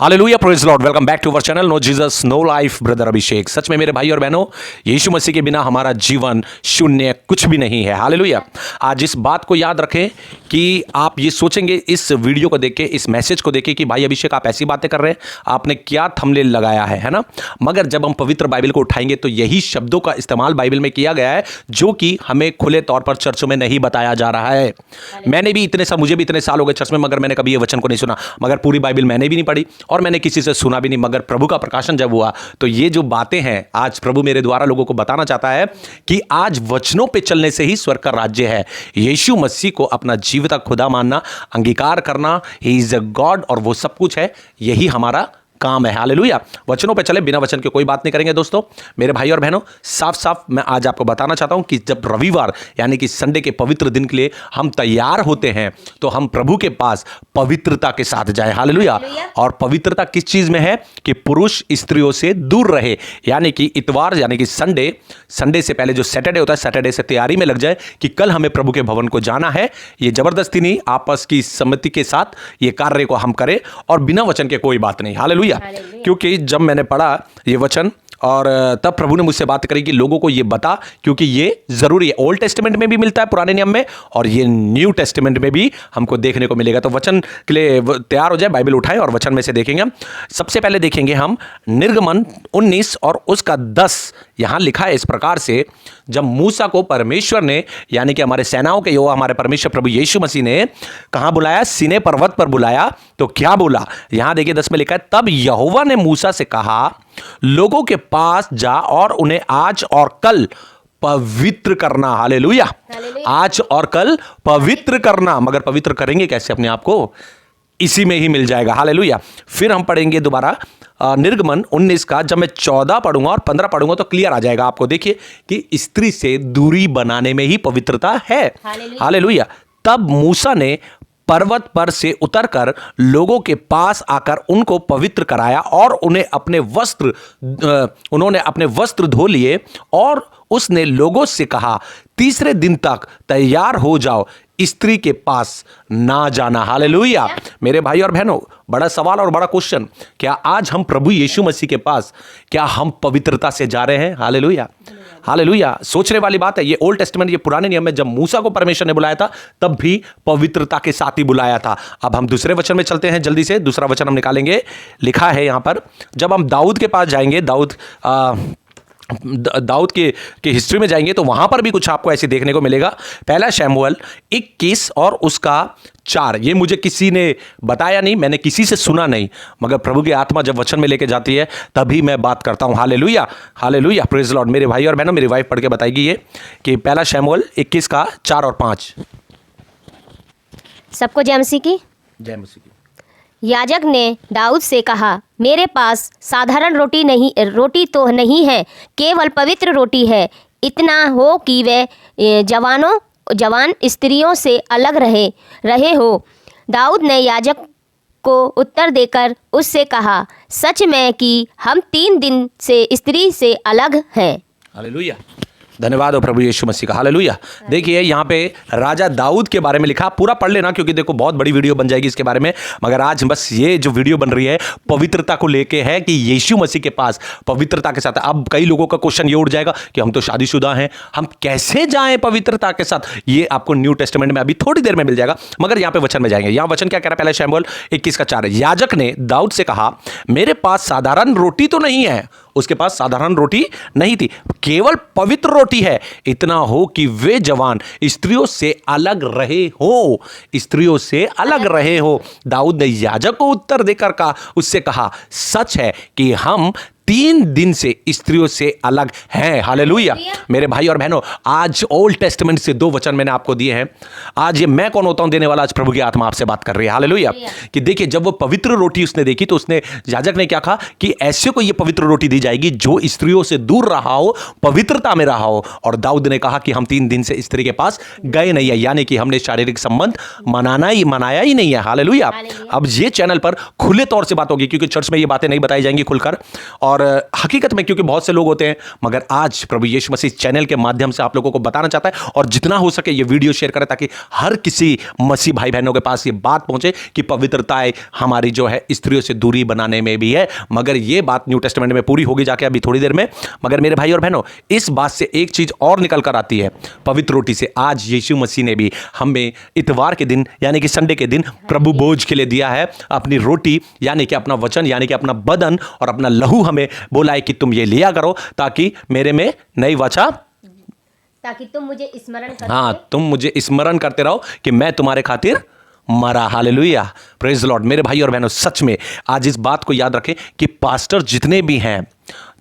Hallelujah, praise lord, welcome back to our channel no Jesus no life. Brother Abhishek. सच में मेरे भाई और बहनों, यीशु मसीह के बिना हमारा जीवन शून्य कुछ भी नहीं है। हालेलुया। आज इस बात को याद रखें कि आप ये सोचेंगे इस वीडियो को देख के, इस मैसेज को देख के कि भाई अभिषेक आप ऐसी बातें कर रहे हैं, आपने क्या थंबनेल लगाया है ना। मगर जब हम पवित्र बाइबल को उठाएंगे तो यही शब्दों का इस्तेमाल बाइबल में किया गया है जो कि हमें खुले तौर पर चर्चों में नहीं बताया जा रहा है। मैंने भी मुझे भी इतने साल हो गए चर्च में, मगर मैंने कभी ये वचन को नहीं सुना। मगर पूरी बाइबल मैंने भी नहीं पढ़ी और मैंने किसी से सुना भी नहीं। मगर प्रभु का प्रकाशन जब हुआ तो ये जो बातें हैं आज प्रभु मेरे द्वारा लोगों को बताना चाहता है कि आज वचनों पे चलने से ही स्वर्ग का राज्य है। यीशु मसीह को अपना जीवित खुदा मानना, अंगीकार करना, ही इज अ गॉड, और वो सब कुछ है, यही हमारा काम है। हालेलुया। वचनों पे चले, बिना वचन के कोई बात नहीं करेंगे। दोस्तों मेरे भाई और बहनों, साफ साफ मैं आज आपको बताना चाहता हूं कि जब रविवार यानी कि संडे के पवित्र दिन के लिए हम तैयार होते हैं तो हम प्रभु के पास पवित्रता के साथ जाए। हालेलुया। और पवित्रता किस चीज में है कि पुरुष स्त्रियों से दूर रहे, यानी कि इतवार यानी कि संडे से पहले जो सैटरडे होता है, सैटरडे से तैयारी में लग जाए कि कल हमें प्रभु के भवन को जाना है। ये जबरदस्ती नहीं, आपस की सम्मति के साथ ये कार्य को हम करें और बिना वचन के कोई बात नहीं। हालेलुया। क्योंकि जब मैंने पढ़ा ये वचन और तब प्रभु ने मुझसे बात करी कि लोगों को ये बता, क्योंकि ये जरूरी है। ओल्ड टेस्टामेंट में भी मिलता है, पुराने नियम में, और ये न्यू टेस्टामेंट में भी हमको देखने को मिलेगा। तो वचन के लिए तैयार हो जाए, बाइबल उठाएं और वचन में से देखेंगे हम। सबसे पहले देखेंगे हम निर्गमन 19 और उसका 10। यहां लिखा है इस प्रकार से, जब मूसा को परमेश्वर ने यानी कि हमारे सेनाओं के यहोवा हमारे परमेश्वर प्रभु यीशु मसीह ने कहां बुलाया, सीनै पर्वत पर बुलाया, तो क्या बोला। यहां देखिए 10 में लिखा है, तब यहोवा ने मूसा से कहा, लोगों के पास जा और उन्हें आज और कल पवित्र करना। हालेलुया। आज और कल पवित्र करना। मगर पवित्र करेंगे कैसे अपने आप को? इसी में ही मिल जाएगा। हालेलुया। फिर हम पढ़ेंगे दोबारा निर्गमन 19 का, जब मैं 14 पढ़ूंगा और 15 पढ़ूंगा तो क्लियर आ जाएगा आपको। देखिए कि स्त्री से दूरी बनाने में ही पवित्रता है। हालेलुया। तब मूसा ने पर्वत पर से उतरकर लोगों के पास आकर उनको पवित्र कराया और उन्होंने अपने वस्त्र धो लिए, और उसने लोगों से कहा, तीसरे दिन तक तैयार हो जाओ, स्त्री के पास ना जाना। हालेलुया। मेरे भाई और बहनों, बड़ा सवाल और बड़ा क्वेश्चन, क्या आज हम प्रभु यीशु मसीह के पास, क्या हम पवित्रता से जा रहे हैं? हालेलुया। हालेलुया। सोचने वाली बात है। ये ओल्ड टेस्टामेंट, ये पुराने नियम में जब मूसा को परमेश्वर ने बुलाया था तब भी पवित्रता के साथ ही बुलाया था। अब हम दूसरे वचन में चलते हैं, जल्दी से दूसरा वचन हम निकालेंगे। लिखा है यहां पर, जब हम दाऊद के पास जाएंगे, दाऊद के हिस्ट्री में जाएंगे तो वहां पर भी कुछ आपको ऐसे देखने को मिलेगा। पहला शमूएल 21 और उसका 4। ये मुझे किसी ने बताया नहीं, मैंने किसी से सुना नहीं, मगर प्रभु की आत्मा जब वचन में लेके जाती है तभी मैं बात करता हूं। हालेलुया। Hallelujah, praise Lord. मेरे भाई और बहनों, मेरी वाइफ पढ़ के बताएगी ये कि पहला शमूएल 21 का 4 और 5। सबको जय मसीह की। जय मसीह की। याजक ने दाऊद से कहा, मेरे पास साधारण रोटी तो नहीं है, केवल पवित्र रोटी है। इतना हो कि वे जवान स्त्रियों से अलग रहे हो। दाऊद ने याजक को उत्तर देकर उससे कहा, सच में कि हम 3 दिन से स्त्री से अलग हैं। हालेलुया। धन्यवाद हो प्रभु यीशु मसीह का। हालेलुया। देखिए यहाँ पे राजा दाऊद के बारे में लिखा, पूरा पढ़ लेना क्योंकि देखो बहुत बड़ी वीडियो बन जाएगी इसके बारे में। मगर आज बस ये जो वीडियो बन रही है पवित्रता को लेके है कि यीशु मसीह के पास पवित्रता के साथ। अब कई लोगों का क्वेश्चन ये उठ जाएगा कि हम तो शादीशुदा हैं, हम कैसे जाएं पवित्रता के साथ? ये आपको न्यू टेस्टामेंट में अभी थोड़ी देर में मिल जाएगा, मगर यहाँ पे वचन में जाएंगे। यहाँ वचन क्या कह रहा है? पहले शमूएल 21 का 4। याजक ने दाऊद से कहा, मेरे पास साधारण रोटी तो नहीं है। उसके पास साधारण रोटी नहीं थी, केवल पवित्र रोटी है। इतना हो कि वे जवान स्त्रियों से अलग रहे हो। स्त्रियों से अलग रहे हो। दाऊद ने याजक को उत्तर देकर उससे कहा, सच है कि हम 3 दिन से स्त्रियों से अलग हैं। हालेलुया। मेरे भाई और बहनों, आज ओल्ड टेस्टामेंट से 2 वचन मैंने आपको दिए हैं। आज ये मैं कौन होता हूं देने वाला? आज प्रभु की आत्मा आपसे बात कर रही है। हालेलुया। कि देखिए जब वो पवित्र रोटी उसने देखी तो उसने, याजक ने क्या कहा कि ऐसे को ये पवित्र रोटी दी जाएगी जो स्त्रियों से दूर रहा हो, पवित्रता में रहा हो। और दाऊद ने कहा कि हम 3 दिन से स्त्री के पास गए नहीं है, यानी कि हमने शारीरिक संबंध मनाया ही नहीं है। हालेलुया। अब ये चैनल पर खुले तौर से बात होगी क्योंकि चर्च में ये बातें नहीं बताई जाएंगी खुलकर, और और हकीकत में क्योंकि बहुत से लोग होते हैं, मगर आज प्रभु यीशु मसीह चैनल के माध्यम से आप लोगों को बताना चाहता है, और जितना हो सके ये वीडियो शेयर करें ताकि हर किसी मसीह भाई बहनों के पास ये बात पहुंचे कि पवित्रता हमारी जो है स्त्रियों से दूरी बनाने में भी है। मगर ये बात न्यू टेस्टामेंट में पूरी होगी जाके अभी थोड़ी देर में। मगर मेरे भाई और बहनों, इस बात से एक चीज और निकल कर आती है पवित्र रोटी से। आज यीशु मसीह ने भी हमें इतवार के दिन यानी कि संडे के दिन प्रभु भोज के लिए दिया है अपनी रोटी, यानी कि अपना वचन, यानी कि अपना बदन और अपना लहू हमें बोला है कि तुम ये लिया करो ताकि मेरे में नई वाचा, ताकि तुम मुझे स्मरण करते हाँ, तुम मुझे स्मरण करते रहो कि मैं तुम्हारे खातिर मरा। Hallelujah, praise the Lord. मेरे भाई और बहनों, सच में आज इस बात को याद रखें कि पास्टर जितने भी हैं,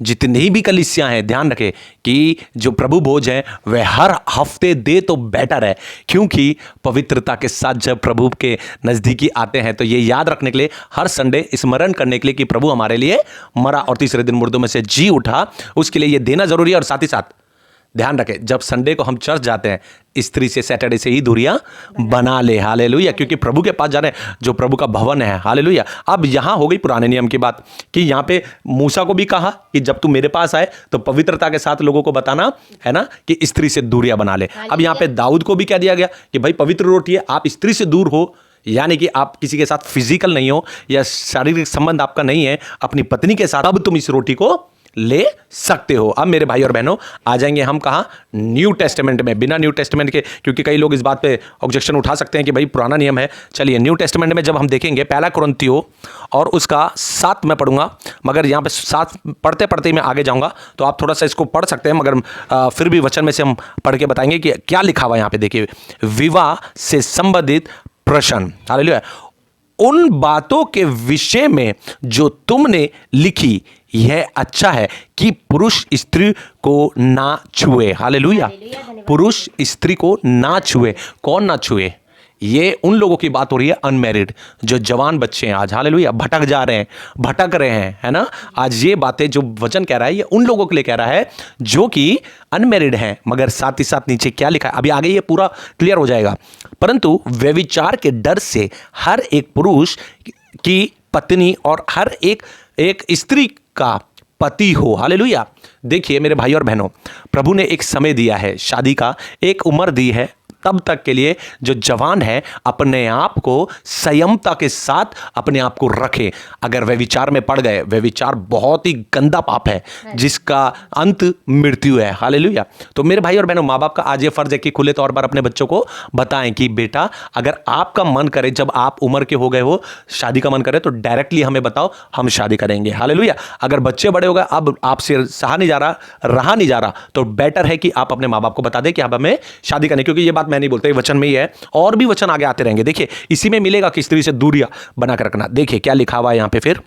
जितनी भी कलीसियां हैं, ध्यान रखें कि जो प्रभु भोज है वह हर हफ्ते दे तो बेटर है, क्योंकि पवित्रता के साथ जब प्रभु के नज़दीकी आते हैं तो ये याद रखने के लिए, हर संडे स्मरण करने के लिए कि प्रभु हमारे लिए मरा और तीसरे दिन मुर्दों में से जी उठा, उसके लिए ये देना जरूरी है। और साथ ही साथ ध्यान रखें, जब संडे को हम चर्च जाते हैं, स्त्री से सैटरडे से ही दूरियां बना ले। हालेलुया, क्योंकि प्रभु के पास जा रहे हैं जो प्रभु का भवन है। हालेलुया। अब यहां हो गई पुराने नियम की बात कि यहां पे मूसा को भी कहा कि जब तू मेरे पास आए तो पवित्रता के साथ लोगों को बताना है ना कि स्त्री से दूरियां बना ले। अब यहां पे दाऊद को भी कह दिया गया कि भाई पवित्र रोटी है, आप स्त्री से दूर हो, यानी कि आप किसी के साथ फिजिकल नहीं हो या शारीरिक संबंध आपका नहीं है अपनी पत्नी के साथ, अब तुम इस रोटी को ले सकते हो। अब मेरे भाई और बहनों, आ जाएंगे हम कहाँ, न्यू टेस्टामेंट में, बिना न्यू टेस्टामेंट के, क्योंकि कई लोग इस बात पे ऑब्जेक्शन उठा सकते हैं कि भाई पुराना नियम है। चलिए न्यू टेस्टामेंट में जब हम देखेंगे पहला कुरिन्थियों और उसका 7 में पढ़ूंगा, मगर यहाँ पे 7 पढ़ते पढ़ते मैं आगे जाऊंगा तो आप थोड़ा सा इसको पढ़ सकते हैं, मगर फिर भी वचन में से हम पढ़ के बताएंगे कि क्या लिखा हुआ यहाँ पे। देखिए, विवाह से संबंधित प्रश्न, हालेलुया, उन बातों के विषय में जो तुमने लिखी, यह अच्छा है कि पुरुष स्त्री को ना छुए। हालेलुया, पुरुष स्त्री को ना छुए। कौन ना छुए? ये उन लोगों की बात हो रही है अनमैरिड, जो जवान बच्चे हैं आज, हालेलुया, भटक जा रहे हैं, भटक रहे हैं, है ना। आज ये बातें जो वचन कह रहा है ये उन लोगों के लिए कह रहा है जो कि अनमैरिड हैं। मगर साथ ही साथ नीचे क्या लिखा है, अभी आगे ये पूरा क्लियर हो जाएगा। परंतु व्यभिचार के डर से हर एक पुरुष की पत्नी और हर एक स्त्री का पति हो। हालेलुया। देखिए मेरे भाई और बहनों, प्रभु ने एक समय दिया है, शादी का एक उम्र दी है, तब तक के लिए जो जवान है अपने आप को संयमता के साथ अपने आप को रखे। अगर वे विचार में पड़ गए, वे विचार बहुत ही गंदा पाप है जिसका अंत मृत्यु है। हालेलुया। तो मेरे भाई और बहनों, माँ बाप का आज ये फर्ज है कि खुले तौर पर अपने बच्चों को बताएं कि बेटा, अगर आपका मन करे, जब आप उम्र के हो गए हो, शादी का मन करे तो डायरेक्टली हमें बताओ, हम शादी करेंगे। हालेलुया। अगर बच्चे बड़े हो गए, अब आपसे रहा नहीं जा रहा, तो बेटर है कि आप अपने माँ बाप को बता दें कि अब हमें शादी करनी, क्योंकि ये बात मैं नहीं बोलता, ये वचन में ही है, और भी वचन आगे आते रहेंगे। देखिए इसी में मिलेगा कि स्त्री से दूरियां बनाकर रखना। देखिए क्या लिखा हुआ है यहां पे, फिर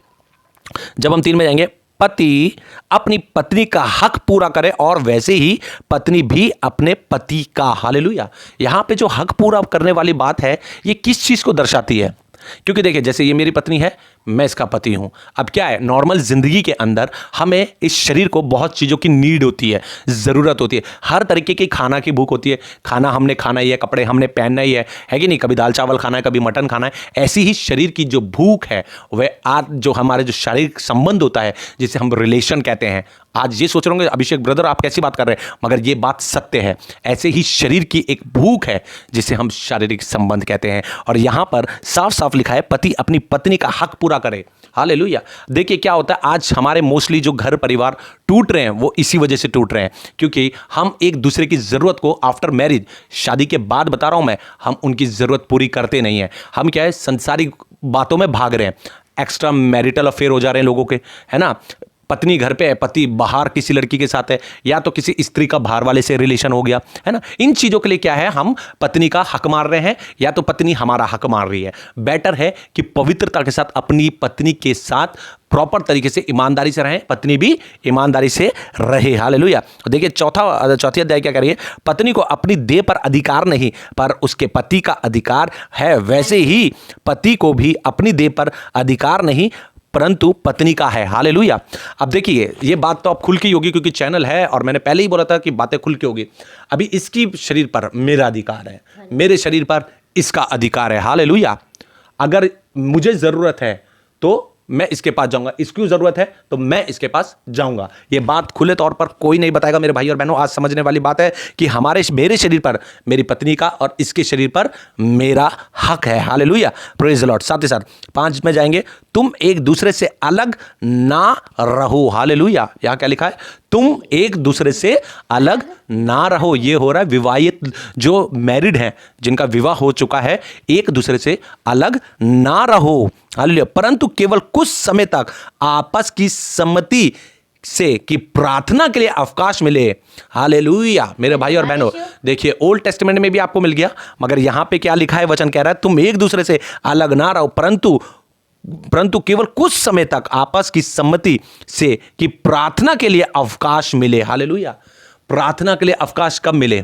जब हम 3 में जाएंगे, पति अपनी पत्नी का हक पूरा करे और वैसे ही पत्नी भी अपने पति का। हालेलुया। यहां पे जो हक पूरा करने वाली बात है, ये किस चीज को दर्शाती है? क्योंकि देखिए, जैसे ये मेरी पत्नी है, मैं इसका पति हूं। अब क्या है, नॉर्मल जिंदगी के अंदर हमें इस शरीर को बहुत चीज़ों की नीड होती है, ज़रूरत होती है, हर तरीके की खाना की भूख होती है। खाना हमने खाना ही है, कपड़े हमने पहनना ही है कि नहीं? कभी दाल चावल खाना है, कभी मटन खाना है। ऐसी ही शरीर की जो भूख है, वह आज जो हमारे जो शारीरिक संबंध होता है, जिसे हम रिलेशन कहते हैं। आज ये सोच रहे होंगे, अभिषेक ब्रदर आप कैसी बात कर रहे हैं, मगर ये बात सत्य है। ऐसे ही शरीर की एक भूख है जिसे हम शारीरिक संबंध कहते हैं। और यहां पर साफ साफ लिखा है, पति अपनी पत्नी का हक पूरा करे। हालेलुया। देखिए क्या होता है, आज हमारे मोस्टली जो घर परिवार टूट रहे हैं, वो इसी वजह से टूट रहे हैं, क्योंकि हम एक दूसरे की ज़रूरत को आफ्टर मैरिज, शादी के बाद बता रहा हूं मैं, हम उनकी ज़रूरत पूरी करते नहीं है। हम क्या है, संसारिक बातों में भाग रहे हैं, एक्स्ट्रा मैरिटल अफेयर हो जा रहे हैं लोगों के, है ना। पत्नी घर पे है, पति बाहर किसी लड़की के साथ है, या तो किसी स्त्री का बाहर वाले से रिलेशन हो गया, है ना। इन चीज़ों के लिए क्या है, हम पत्नी का हक मार रहे हैं या तो पत्नी हमारा हक मार रही है। बेटर है कि पवित्रता के साथ अपनी पत्नी के साथ प्रॉपर तरीके से ईमानदारी से रहें, पत्नी भी ईमानदारी से रहे। हालेलुया। देखिए चौथी अध्याय क्या कह रही है, पत्नी को अपनी देह पर अधिकार नहीं, पर उसके पति का अधिकार है। वैसे ही पति को भी अपनी देह पर अधिकार नहीं, परंतु पत्नी का है। हालेलुया। अब देखिए, ये बात तो अब खुल की होगी क्योंकि चैनल है, और मैंने पहले ही बोला था कि बातें खुल की होगी। अभी इसकी शरीर पर मेरा अधिकार है, मेरे शरीर पर इसका अधिकार है। हालेलुया। अगर मुझे ज़रूरत है तो मैं इसके पास जाऊंगा, इसकी जरूरत है तो मैं इसके पास जाऊंगा। ये बात खुले तौर पर कोई नहीं बताएगा मेरे भाई और बहनों। आज समझने वाली बात है कि मेरे शरीर पर मेरी पत्नी का और इसके शरीर पर मेरा हक है। Hallelujah, praise the Lord. साथ ही साथ 5 में जाएंगे, तुम एक दूसरे से अलग ना रहो। हालेलुया, यहां क्या लिखा है? तुम एक दूसरे से अलग ना रहो। ये हो रहा है विवाहित जो मैरिड हैं, जिनका विवाह हो चुका है, एक दूसरे से अलग ना रहो। हालेलुया, परंतु केवल कुछ समय तक आपस की सम्मति से कि प्रार्थना के लिए अवकाश मिले। हालेलुया मेरे भाई और बहनों, देखिए ओल्ड टेस्टामेंट में भी आपको मिल गया, मगर यहां पे क्या लिखा है? वचन कह रहा है तुम एक दूसरे से अलग ना रहो, परंतु केवल कुछ समय तक आपस की सम्मति से कि प्रार्थना के लिए अवकाश मिले। हालेलुया, प्रार्थना के लिए अवकाश कब मिले?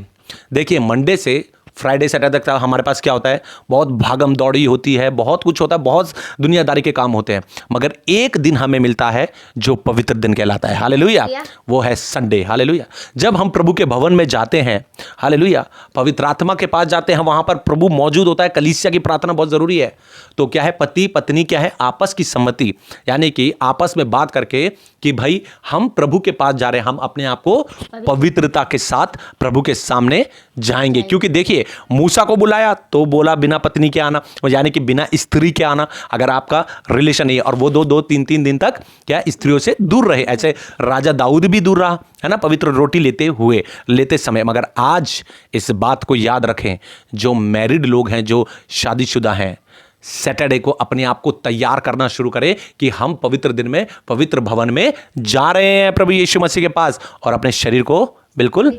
देखिए मंडे से फ्राइडे सैटरडे तक हमारे पास क्या होता है? बहुत भागम दौड़ी होती है, बहुत कुछ होता है, बहुत दुनियादारी के काम होते हैं, मगर एक दिन हमें मिलता है जो पवित्र दिन कहलाता है। हालेलुया, वो है संडे। हालेलुया, जब हम प्रभु के भवन में जाते हैं, हालेलुया, पवित्र आत्मा के पास जाते हैं, वहां पर प्रभु मौजूद होता है। कलीसिया की प्रार्थना बहुत जरूरी है। तो क्या है? पति पत्नी क्या है? आपस की सम्मति, यानी कि आपस में बात करके कि भाई हम प्रभु के पास जा रहे हैं, हम अपने आप को पवित्रता के साथ प्रभु के सामने जाएंगे। क्योंकि देखिए मूसा को बुलाया तो बोला बिना पत्नी के आना, यानी कि बिना स्त्री के आना, अगर आपका रिलेशन नहीं है। और वो 2-3 दिन तक क्या स्त्रियों से दूर रहे। ऐसे राजा दाऊद भी दूर रहा है ना, पवित्र रोटी लेते समय। मगर आज इस बात को याद रखें, जो मैरिड लोग हैं, जो शादीशुदा हैं, सैटरडे को अपने आप को तैयार करना शुरू करें कि हम पवित्र दिन में पवित्र भवन में जा रहे हैं प्रभु यीशु मसीह के पास, और अपने शरीर को बिल्कुल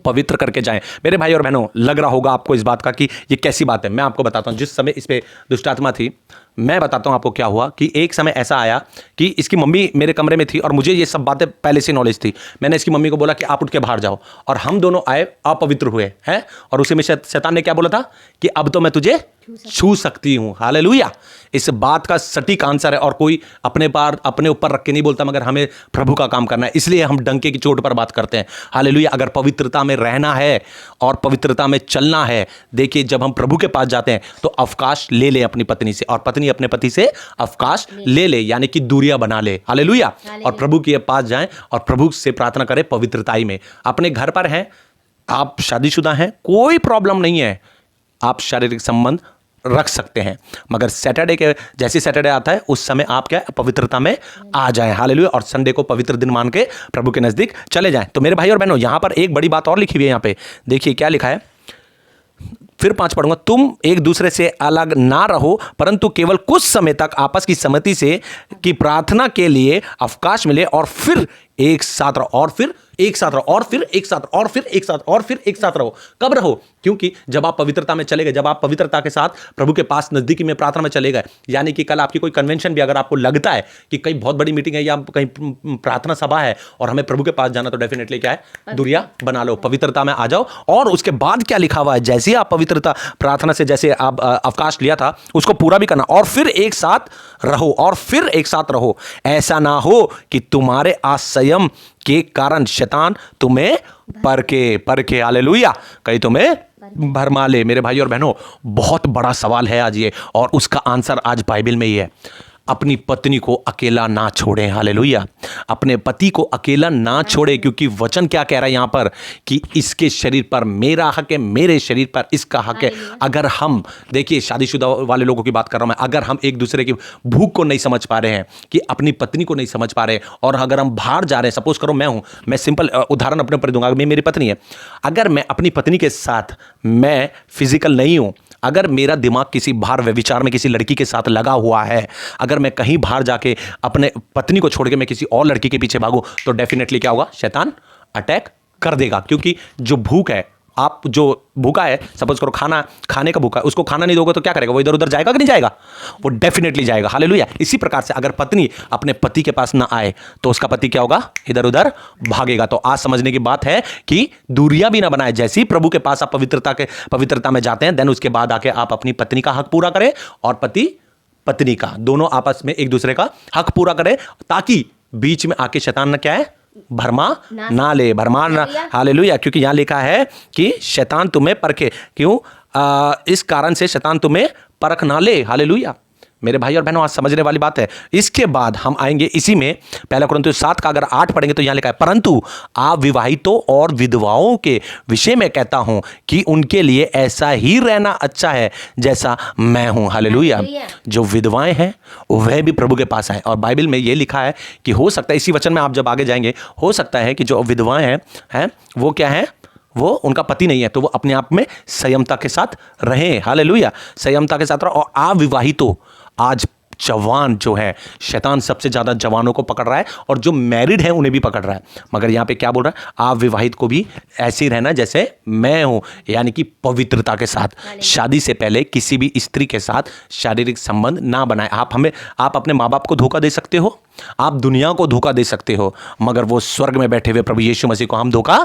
पवित्र करके जाएं। मेरे भाई और बहनों, लग रहा होगा आपको इस बात का कि ये कैसी बात है। मैं आपको बताता हूं, जिस समय इस पे दुष्ट आत्मा थी, मैं बताता हूं आपको क्या हुआ। कि एक समय ऐसा आया कि इसकी मम्मी मेरे कमरे में थी और मुझे ये सब बातें पहले से नॉलेज थी। मैंने इसकी मम्मी को बोला कि आप उठ के बाहर जाओ, और हम दोनों आए, अपवित्र हुए हैं। और उसी में शैतान ने क्या बोला था कि अब तो मैं तुझे छू सकती हूं। हालेलुया, इस बात का सटीक आंसर है। और कोई अपने ऊपर रख के नहीं बोलता, मगर हमें प्रभु का काम करना है, इसलिए हम डंके की चोट पर बात करते हैं। हालेलुया, अगर पवित्रता में रहना है और पवित्रता में चलना है, देखिए जब हम प्रभु के पास जाते हैं तो अवकाश ले ले अपनी पत्नी से, और पत्नी अपने पति से अवकाश ले ले, यानी कि दूरियां बना ले। हालेलुया, और प्रभु के पास जाएं और प्रभु से प्रार्थना करें पवित्रताई में। अपने घर पर हैं, आप शादीशुदा हैं, कोई प्रॉब्लम नहीं है, आप शारीरिक संबंध रख सकते हैं, मगर जैसे सैटरडे आता है उस समय आप क्या पवित्रता में आ जाएं। हालेलुया, और संडे को पवित्र दिन मान के प्रभु के नजदीक चले जाएं। तो मेरे भाई और बहनों, यहां पर एक बड़ी बात और लिखी हुई है। यहां पे देखिए क्या लिखा है, फिर 5 पढ़ूंगा, तुम एक दूसरे से अलग ना रहो, परंतु केवल कुछ समय तक आपस की सहमति से कि प्रार्थना के लिए अवकाश मिले, और फिर एक साथ रहो, और फिर एक साथ रहो, और फिर एक साथ, और फिर एक साथ, और फिर एक साथ रहो। कब रहो? क्योंकि जब आप पवित्रता में चले गए, जब आप पवित्रता के साथ प्रभु के पास नजदीकी में प्रार्थना में चले गए, यानी कि कल आपकी कोई कन्वेंशन भी अगर आपको लगता है कि कहीं बहुत बड़ी मीटिंग है या कहीं प्रार्थना सभा है और हमें प्रभु के पास जाना, तो डेफिनेटली क्या है, दूरियां बना लो, पवित्रता में आ जाओ। और उसके बाद क्या लिखा हुआ है, जैसे ही आप पवित्रता प्रार्थना से जैसे आप अवकाश लिया था उसको पूरा भी करना, और फिर एक साथ रहो, और फिर एक साथ रहो। ऐसा ना हो कि तुम्हारे असंयम के कारण शैतान तुम्हें परखे हालेलुया, कहीं तुम्हें भरमा ले। मेरे भाई और बहनों, बहुत बड़ा सवाल है आज ये, और उसका आंसर आज बाइबल में ही है। अपनी पत्नी को अकेला ना छोड़ें। हालेलुया, अपने पति को अकेला ना छोड़े, क्योंकि वचन क्या कह रहा है यहां पर कि इसके शरीर पर मेरा हक है, मेरे शरीर पर इसका हक है। अगर हम देखिए शादीशुदा वाले लोगों की बात कर रहा हूं मैं, अगर हम एक दूसरे की भूख को नहीं समझ पा रहे हैं, कि अपनी पत्नी को नहीं समझ पा रहे हैं, और अगर हम बाहर जा रहे हैं, सपोज करो मैं सिंपल उदाहरण अपने ऊपर दूंगा, मेरी पत्नी है, अगर मैं अपनी पत्नी के साथ मैं फिजिकल नहीं हूं, अगर मेरा दिमाग किसी बाहर व्यभिचार में किसी लड़की के साथ लगा हुआ है, अगर मैं कहीं बाहर जाके अपने पत्नी को छोड़ के मैं किसी और लड़की के पीछे भागूं, तो डेफिनेटली क्या होगा, शैतान अटैक कर देगा। क्योंकि जो भूख है, आप जो भूखा है, सपोज करो खाने का भूखा है, उसको खाना नहीं दोगे तो क्या करेगा, वो इधर उधर जाएगा कि नहीं जाएगा, वो डेफिनेटली जाएगा। हालेलुया, इसी प्रकार से अगर पत्नी अपने पति के पास ना आए तो उसका पति क्या होगा, इधर उधर भागेगा। तो आज समझने की बात है कि दूरियां भी ना बनाए। जैसे ही प्रभु के पास आप पवित्रता में जाते हैं, देन उसके बाद आके आप अपनी पत्नी का हक पूरा करें, और पत्नी का, दोनों आपस में एक दूसरे का हक पूरा करें, ताकि बीच में आके शैतान ना क्या है, भरमा ना ले, भरमा ना। हालेलुया, क्योंकि यहां लिखा है कि शैतान तुम्हें परखे, क्यों? इस कारण से शैतान तुम्हें परख ना ले। हालेलुया, मेरे भाई और बहनों, आज समझने वाली बात है। इसके बाद हम आएंगे इसी में, पहला कुरिन्थियों 7 का अगर 8 पढ़ेंगे तो यहां लिखा है, परंतु आप विवाहितों और विधवाओं के विषय में कहता हूं कि उनके लिए ऐसा ही रहना अच्छा है जैसा मैं हूं। हालेलुया। जो विधवाएं हैं वह भी प्रभु के पास आए। और बाइबल में यह लिखा है कि हो सकता है, इसी वचन में आप जब आगे जाएंगे, हो सकता है कि जो विधवाएं हैं वो क्या है, वो उनका पति नहीं है, तो वो अपने आप में संयमता के साथ रहें। हालेलुया। संयमता के साथ रहो। और अविवाहितों, आज जवान जो है, शैतान सबसे ज्यादा जवानों को पकड़ रहा है और जो मैरिड है उन्हें भी पकड़ रहा है। मगर यहां पे क्या बोल रहा है, आप विवाहित को भी ऐसे ही रहना जैसे मैं हूं, यानी कि पवित्रता के साथ। शादी से पहले किसी भी स्त्री के साथ शारीरिक संबंध ना बनाए। आप अपने माँ बाप को धोखा दे सकते हो, आप दुनिया को धोखा दे सकते हो, मगर वो स्वर्ग में बैठे हुए प्रभु यीशु मसीह को हम धोखा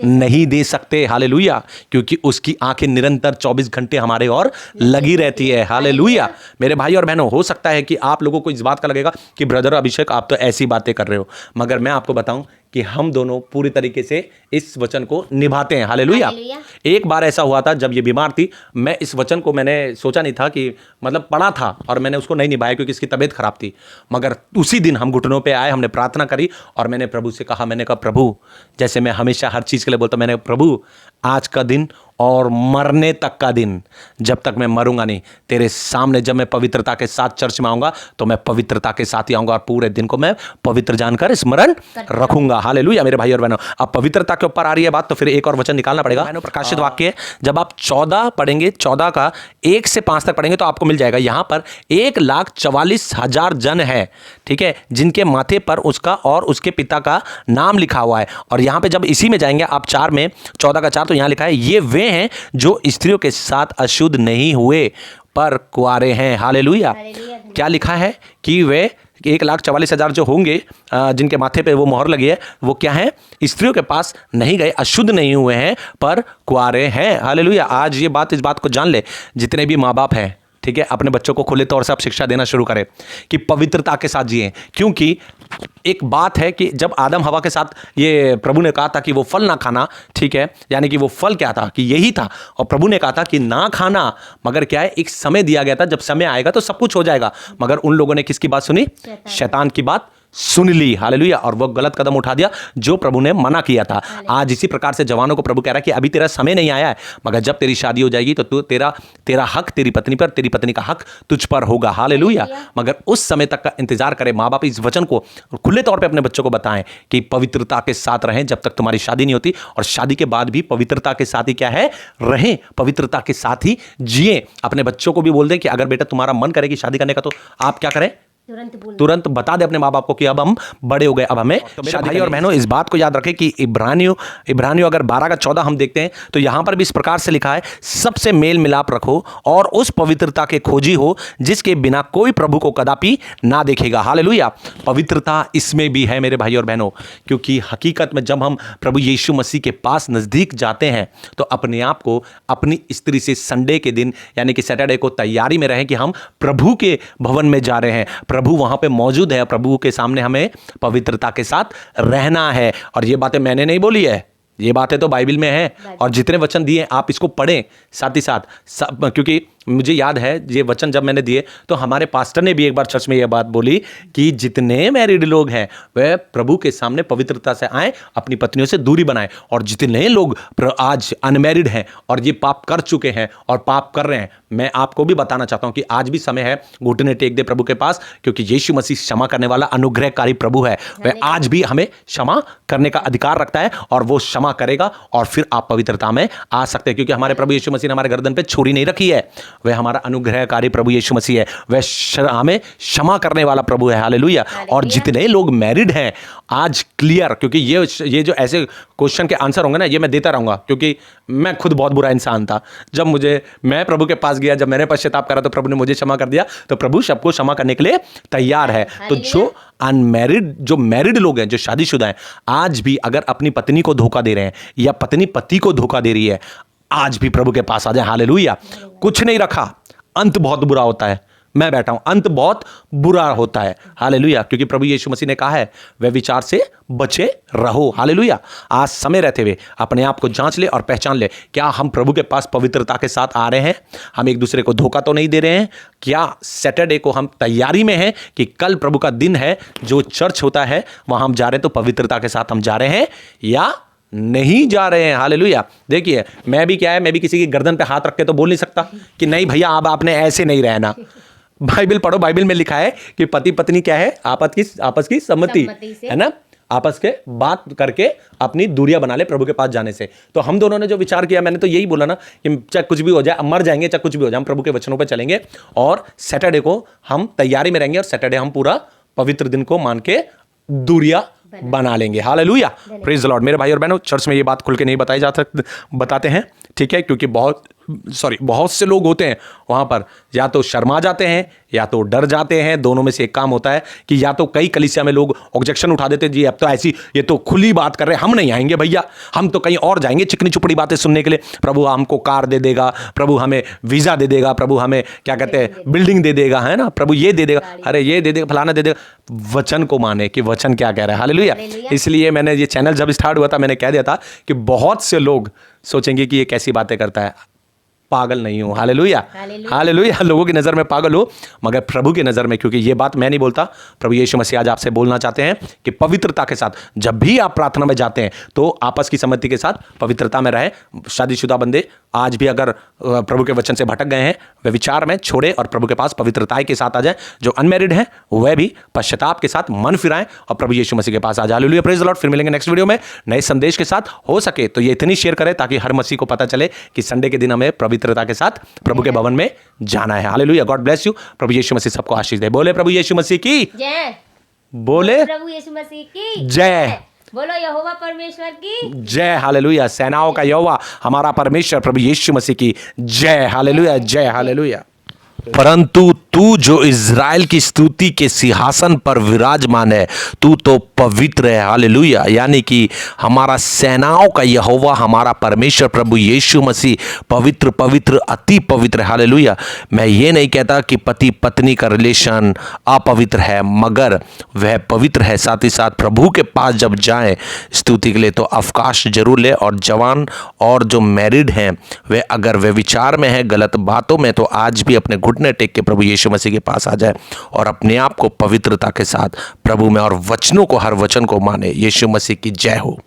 नहीं दे सकते। हालेलुया। क्योंकि उसकी आंखें निरंतर 24 घंटे हमारे और लगी रहती है। हालेलुया। मेरे भाई और बहनों, हो सकता है कि आप लोगों को इस बात का लगेगा कि ब्रदर अभिषेक आप तो ऐसी बातें कर रहे हो, मगर मैं आपको बताऊं कि हम दोनों पूरी तरीके से इस वचन को निभाते हैं। हालेलुया। एक बार ऐसा हुआ था जब ये बीमार थी, मैं इस वचन को मैंने सोचा नहीं था कि मतलब पढ़ा था और मैंने उसको नहीं निभाया क्योंकि इसकी तबीयत खराब थी। मगर उसी दिन हम घुटनों पे आए, हमने प्रार्थना करी और मैंने प्रभु से कहा, मैंने कहा प्रभु, जैसे मैं हमेशा हर चीज़ के लिए बोलता हूं, मैंने प्रभु आज का दिन और मरने तक का दिन, जब तक मैं मरूंगा नहीं, तेरे सामने जब मैं पवित्रता के साथ चर्च में आऊंगा तो मैं पवित्रता के साथ ही आऊंगा और पूरे दिन को मैं पवित्र जानकर स्मरण रखूंगा। हालेलुया। मेरे भाई और बहनों, अब पवित्रता के ऊपर आ रही है बात, तो फिर एक और वचन निकालना पड़ेगा। प्रकाशित वाक्य है, जब आप 14 पढ़ेंगे, 14 का 1 से 5 तक पढ़ेंगे तो आपको मिल जाएगा। यहां पर 1,44,000 जन है, ठीक है, जिनके माथे पर उसका और उसके पिता का नाम लिखा हुआ है। और यहां पे जब इसी में जाएंगे आप 4 में, 14 का 4, तो यहां लिखा है, ये वे हैं जो स्त्रियों के साथ अशुद्ध नहीं हुए पर कुंवारे हैं। हालेलुया। क्या लिखा है कि वे 1,44,000 जो होंगे, जिनके माथे पे वो मोहर लगी है, वो क्या है, स्त्रियों के पास नहीं गए, अशुद्ध नहीं हुए हैं पर कुंवारे हैं। हालेलुया। आज ये बात, इस बात को जान ले, जितने भी माँ बाप हैं, ठीक है, अपने बच्चों को खुले तौर से आप शिक्षा देना शुरू करें कि पवित्रता के साथ जिए। क्योंकि एक बात है कि जब आदम हवा के साथ ये प्रभु ने कहा था कि वो फल ना खाना, ठीक है, यानी कि वो फल क्या था, कि यही था, और प्रभु ने कहा था कि ना खाना, मगर क्या है, एक समय दिया गया था, जब समय आएगा तो सब कुछ हो जाएगा। मगर उन लोगों ने किसकी बात सुनी? शैतान की बात सुन ली। हालेलुया। और वो गलत कदम उठा दिया जो प्रभु ने मना किया था। आज इसी प्रकार से जवानों को प्रभु कह रहा है कि अभी तेरा समय नहीं आया है, मगर जब तेरी शादी हो जाएगी तो तू तेरा हक तेरी पत्नी पर, तेरी पत्नी का हक तुझ पर होगा। हालेलुया। मगर उस समय तक का इंतजार करें। माँ बाप इस वचन को खुले तौर पर अपने बच्चों को बताएं कि पवित्रता के साथ रहें जब तक तुम्हारी शादी नहीं होती, और शादी के बाद भी पवित्रता के साथ ही क्या है, रहें, पवित्रता के साथ ही जिए। अपने बच्चों को भी बोल दें कि अगर बेटा तुम्हारा मन करे कि शादी करने का, तो आप क्या करें, तुरंत बता दे अपने माँ बाप को कि अब हम बड़े हो गए, अब हमें शादी। भाई और बहनों, इस बात को याद रखें कि इब्रानियों अगर 12 का 14 हम देखते हैं तो यहां पर भी इस प्रकार से लिखा है, सबसे मेल मिलाप रखो और उस पवित्रता के खोजी हो जिसके बिना कोई प्रभु को कदापि ना देखेगा। हालेलुया। पवित्रता इसमें भी है मेरे भाई और बहनों, क्योंकि हकीकत में जब हम प्रभु यीशु मसीह के पास नजदीक जाते हैं तो अपने आप को अपनी स्त्री से संडे के दिन यानी कि सैटरडे को तैयारी में रहें कि हम प्रभु के भवन में जा रहे हैं, प्रभु वहां पे मौजूद है, प्रभु के सामने हमें पवित्रता के साथ रहना है। और ये बातें मैंने नहीं बोली है, ये बातें तो बाइबल में है, और जितने वचन दिए आप इसको पढ़ें साथ ही साथ सब, क्योंकि मुझे याद है ये वचन जब मैंने दिए तो हमारे पास्टर ने भी एक बार चर्च में ये बात बोली कि जितने मैरिड लोग हैं वह प्रभु के सामने पवित्रता से आए, अपनी पत्नियों से दूरी बनाएं, और जितने लोग आज अनमैरिड हैं और ये पाप कर चुके हैं और पाप कर रहे हैं, मैं आपको भी बताना चाहता हूं कि आज भी समय है, घुटने टेक दे प्रभु के पास, क्योंकि यीशु मसीह क्षमा करने वाला अनुग्रहकारी प्रभु है। वह आज भी हमें क्षमा करने का अधिकार रखता है और वो क्षमा करेगा और फिर आप पवित्रता में आ सकते हैं, क्योंकि हमारे प्रभु यीशु मसीह ने हमारे गर्दन पे छुरी नहीं रखी है। वह हमारा अनुग्रहकारी प्रभु यीशु मसीह है, वह हमें क्षमा करने वाला प्रभु है। हालेलुया। और जितने लोग मैरिड हैं आज क्लियर, क्योंकि ये जो ऐसे क्वेश्चन के आंसर होंगे ना, ये मैं देता रहूंगा, क्योंकि मैं खुद बहुत बुरा इंसान था। जब मैं प्रभु के पास गया, जब मैंने पश्चाताप करा तो प्रभु ने मुझे क्षमा कर दिया, तो प्रभु सबको क्षमा करने के लिए तैयार है। तो जो अनमैरिड, जो मैरिड लोग हैं, जो शादीशुदा हैं, आज भी अगर अपनी पत्नी को धोखा दे रहे हैं या पत्नी पति को धोखा दे रही है, आज भी प्रभु के पास आ जाए। हालेलुया। कुछ नहीं रखा, अंत बहुत बुरा होता है। मैं बैठा हूं, अंत बहुत बुरा होता है। हालेलुया, क्योंकि प्रभु यीशु मसीह ने कहा है वह विचार से बचे रहो। हालेलुया, आज समय रहते हुए अपने आप को जांच ले और पहचान ले, क्या हम प्रभु के पास पवित्रता के साथ आ रहे हैं? हम एक दूसरे को धोखा तो नहीं दे रहे हैं? क्या सैटरडे को हम तैयारी में हैं कि कल प्रभु का दिन है, जो चर्च होता है वहां हम जा रहे हैं तो पवित्रता के साथ हम जा रहे हैं या नहीं जा रहे हैं? हालेलुया। देखिए, मैं भी क्या है, मैं भी किसी की गर्दन पे हाथ रख के तो बोल नहीं सकता कि नहीं भैया अब आपने ऐसे नहीं रहना। बाइबल पढ़ो, बाइबल में लिखा है कि पति पत्नी क्या है, आपस की सम्मति है ना, आपस के बात करके अपनी दूरियां बना ले प्रभु के पास जाने से। तो हम दोनों ने जो विचार किया, मैंने तो यही बोला ना कि चाहे कुछ भी हो जाए, मर जाएंगे चाहे कुछ भी हो जाए, हम प्रभु के वचनों पर चलेंगे और सैटरडे को हम तैयारी में रहेंगे और सैटरडे हम पूरा पवित्र दिन को मान के दूरियां बना लेंगे। Hallelujah, praise the Lord. मेरे भाई और बहनों, चर्च में ये बात खुल के नहीं बताई जा सकती, बताते हैं, ठीक है, क्योंकि बहुत से लोग होते हैं वहां पर, या तो शर्मा जाते हैं या तो डर जाते हैं। दोनों में से एक काम होता है कि या तो कई कलीसिया में लोग ऑब्जेक्शन उठा देते हैं, जी अब तो ऐसी, ये तो खुली बात कर रहे हैं, हम नहीं आएंगे भैया, हम तो कहीं और जाएंगे चिकनी चुपड़ी बातें सुनने के लिए। प्रभु हमको कार दे देगा, प्रभु हमें वीजा दे देगा, प्रभु हमें क्या कहते हैं बिल्डिंग दे देगा, है ना, प्रभु ये दे देगा, अरे ये दे देगा, फलाना दे देगा। वचन को माने कि वचन क्या कह रहा है। हालेलुया। इसलिए मैंने ये चैनल जब स्टार्ट हुआ था, मैंने कह दिया था कि बहुत से लोग सोचेंगे कि ये कैसी बातें करता है। पागल नहीं हूं। Hallelujah, hallelujah. लोगों की नज़र में पागल हो, मगर प्रभु की नज़र में, क्योंकि ये बात मैं नहीं बोलता, प्रभु यीशु मसीह आज आपसे बोलना चाहते हैं कि पवित्रता के साथ जब भी आप प्रार्थना में जाते हैं तो आपस की सम्मति के साथ पवित्रता में रहें। शादीशुदा बंदे आज भी अगर प्रभु के वचन से भटक गए हैं, वे विचार में छोड़े और प्रभु के पास पवित्रता के साथ आ जाए। जो अनमैरिड हैं वह भी पश्चाताप के साथ मन फिराएं और प्रभु यीशु मसीह के पास आ जाए। Hallelujah, praise the Lord. फिर मिलेंगे नेक्स्ट वीडियो में नए संदेश के साथ। हो सके तो ये इतनी शेयर करें ताकि हर मसीह को पता चले कि संडे के दिन हमें पवित्रता के साथ प्रभु के भवन में जाना है। Hallelujah, God bless you. प्रभु यीशु मसीह सबको आशीष दे। बोले प्रभु यीशु मसीह की जय, बोले प्रभु यीशु मसीह की जय, बोलो यहोवा परमेश्वर की जय। हालेलुया, सेनाओं का यहोवा हमारा परमेश्वर प्रभु यीशु मसीह की जय। हालेलुया, जय। हालेलुया। परंतु तू जो इज़राइल की स्तुति के सिंहासन पर विराजमान है, तू तो पवित्र है। हालेलुया, यानी कि हमारा सेनाओं का यहोवा हमारा परमेश्वर प्रभु यीशु मसीह पवित्र पवित्र अति पवित्र है। हालेलुया। मैं ये नहीं कहता कि पति पत्नी का रिलेशन अपवित्र है, मगर वह पवित्र है। साथ ही साथ प्रभु के पास जब जाएं स्तुति के लिए तो अवकाश जरूर ले। और जवान और जो मैरिड हैं वे अगर वे विचार में हैं, गलत बातों में, तो आज भी अपने घुटने टेक के प्रभु यीशु मसीह के पास आ जाए और अपने आप को पवित्रता के साथ प्रभु में और वचनों को, हर वचन को माने। यीशु मसीह की जय हो।